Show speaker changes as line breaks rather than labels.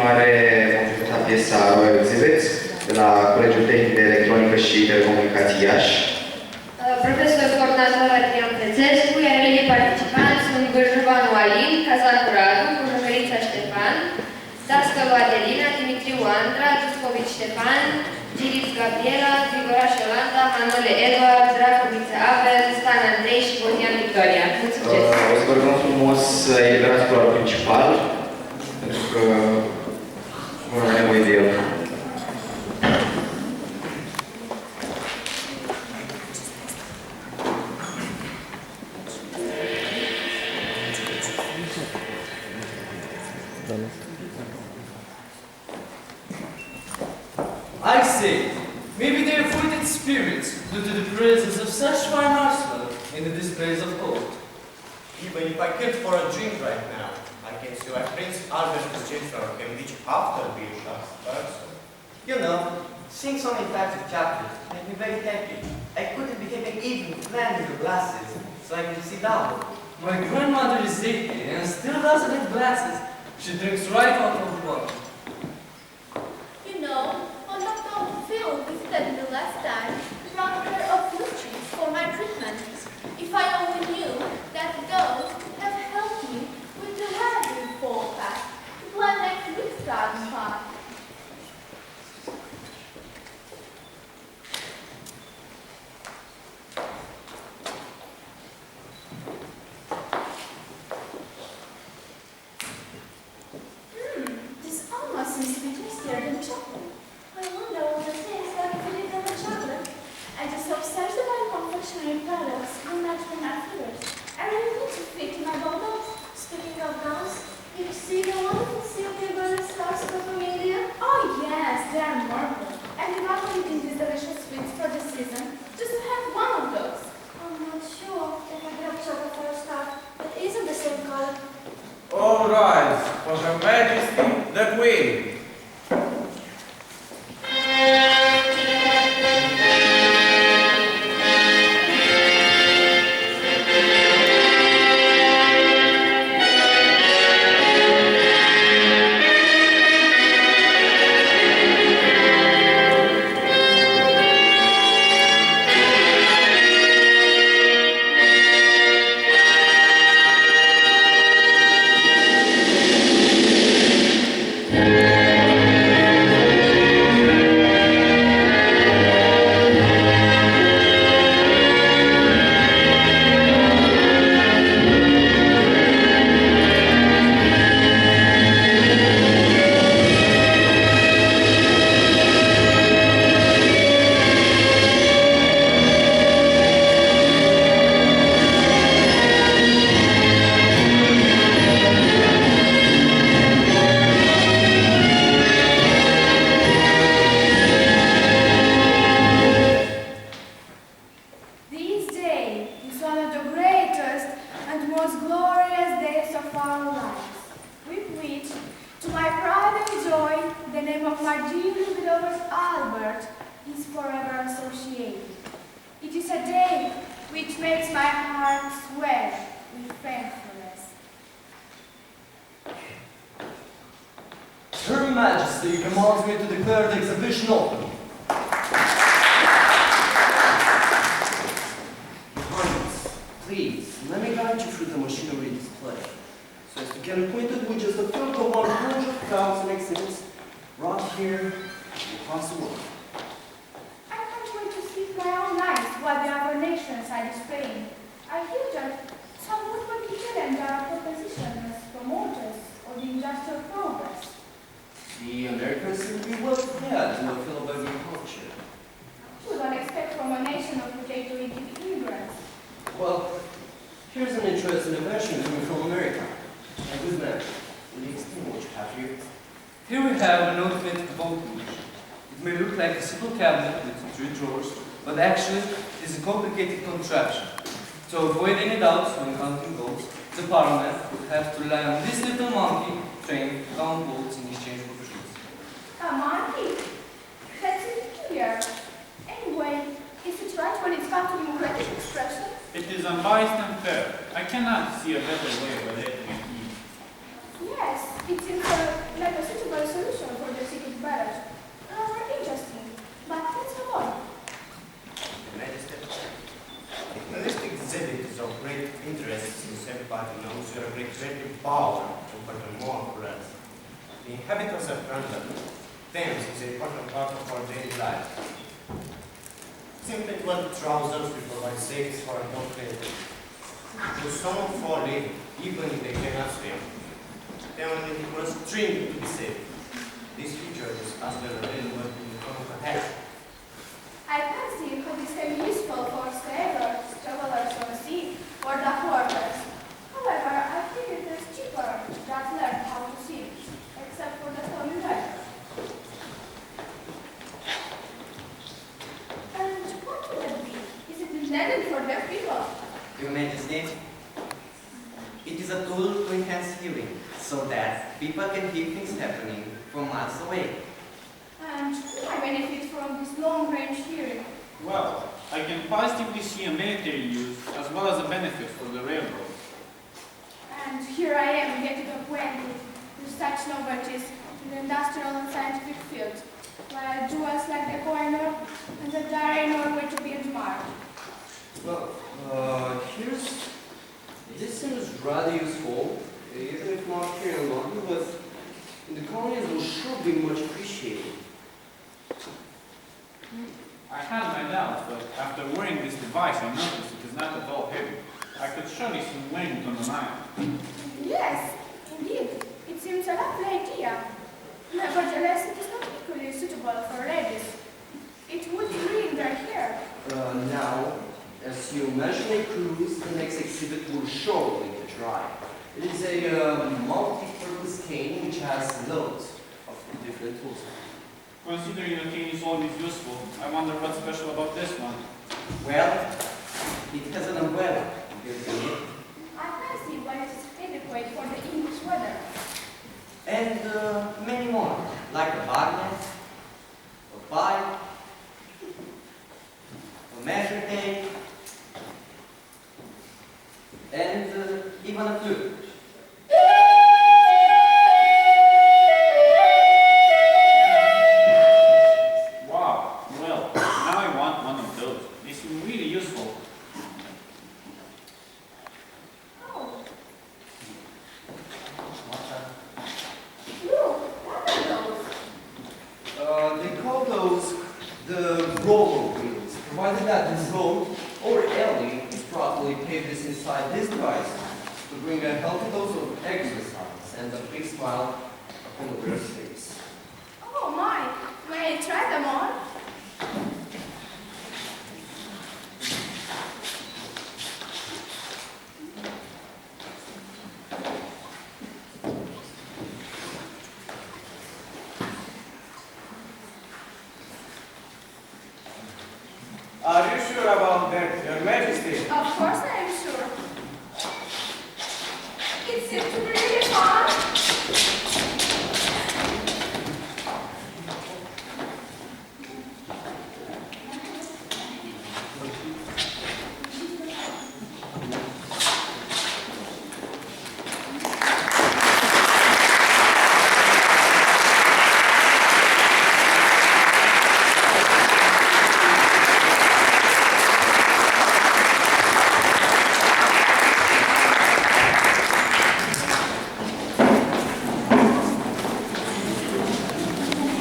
continuare vom juca piesa Royal Exhibits de la Colegiul Tehnic de Electronică și Telecomunicații Iași.
Profesor coordonator Adrian Prețescu, iar elevii participanți sunt Bârjuvanu Alin, Cazan Radu, Cușăcărița Ștefan, Dascălu Adelina, Dimitriu Andra, Giuscovici Ștefan, Giriț Gabriela, Grigoraș Iolanda, Manole Eduard, Dracovița Abel, Stan Andrei și Bosnian Victoria. Mult succes!
O să vă rugăm frumos să eliberați culoarul principal, pentru că vom avea nevoie de el.
I say, maybe they avoided spirits due to the presence of such fine arsenal in the displays of gold.
Even if I can't for a drink right now, I can see why Prince Albert Chancellor can reach after being last person. You know, seeing so many types of chocolates made me very happy. I couldn't be having even plenty of glasses, so I can see double.
My grandmother is 80 and still doesn't have glasses. She drinks right out of the bottle.
You know, on Dr. Phil visited me last time to run a pair of blue trees for my treatment. If I only knew that those have helped me with the weather forecast to plan next week's garden party. This almost seems to be tastier than chocolate. I wonder what it tastes like if it is in the chocolate. I just obsessed about confectionery products will naturally not flavors. I really need to fit in my bubbles. Speaking of those, did you see the wonderful silky butter stars from India? Oh yes, they are marvelous. I've been often eating these delicious sweets for the season just to have one of those. I'm not sure if I have chocolate for a start, but isn't the same color?
All rise for Her Majesty the Queen.
This day is one of the greatest and most glorious days of our lives, with which, to my pride and joy, the name of my dearly beloved Albert is forever associated. It is a day which makes my heart swell with thankfulness.
Her Majesty commands me to declare the exhibition open. Please, let me guide you through the machinery display, so as to get acquainted with just a few of the 100,000 exhibits right here across the world.
I can't wait to see with my own eyes what the other nations are displaying. I hear that some would particularly are propositions as promoters of the industrial progress.
The Americans seem to be well prepared in the field of agriculture.
We don't expect from a nation of potato-eating immigrants.
Well, here's an interesting invention coming from America. A good man. Will you explain what you have here?
Here we have an automated voting machine. It may look like a simple cabinet with 3 drawers, but actually it is a complicated contraption. To avoid any doubts when counting votes, the parliament would have to rely on this little monkey trained to count votes in exchange for trees.
A monkey? That's peculiar. Anyway, is it right when it's found to democratic expression?
It is unbiased and fair. I cannot see a better way of electing it.
Yes, it seems like a suitable solution.
everybody knows you're a great creative power over the more rest. The inhabitants of London, Thames is an important part of our daily life. Simply well trousers we provide safety for our dog creators. To someone falling, even if they cannot swim, they only need a string to be safe. This feature is as well available in the front of the head.
I fancy it could be semi-useful for sailors, travelers on the sea, or dock workers. However, I think it is cheaper than learn how to swim, except for the stormy weather. And what would it be? Is it intended for deaf people?
Your Majesty, it is a tool to enhance hearing, so that people can hear things happening from miles away.
And do I benefit from this long-range hearing?
Well, I can positively see a military use as well as a benefit for the railroad.
And here I am getting acquainted with such novelties in the industrial and scientific field, while jewels like the coiner and the diary nowhere to be admired.
Well, this seems rather useful, even if not here in London, but in the colonies will sure be much appreciated.
I had my doubts, but after wearing this device, I noticed it is not at all heavy. I could surely swim wind on the Nile.
Yes, indeed, it seems a lovely idea. Nevertheless, it is not equally suitable for ladies. It would ruin their hair.
Now, as you mentioned a cruise, the next exhibit will surely be dry. It is a multi-purpose cane which has loads of different tools.
Considering the cane is always useful, I wonder what's special about this one.
Well, it has an umbrella built in it,
I fancy why it is adequate for the English weather.
and many more, like a magnet, a pipe, a measure tape, and even a flute.
Wow, well, now I want one of those. They seem really useful.
Oh. Look, what are those?
They call those the roller wheels, provided that this road or alley is properly paved inside this device to bring a healthy dose of exercise and a big smile upon the wearer's face.
Oh my, may I try them on?
Are you sure about that, Your Majesty?
Of course I am sure. It seems to be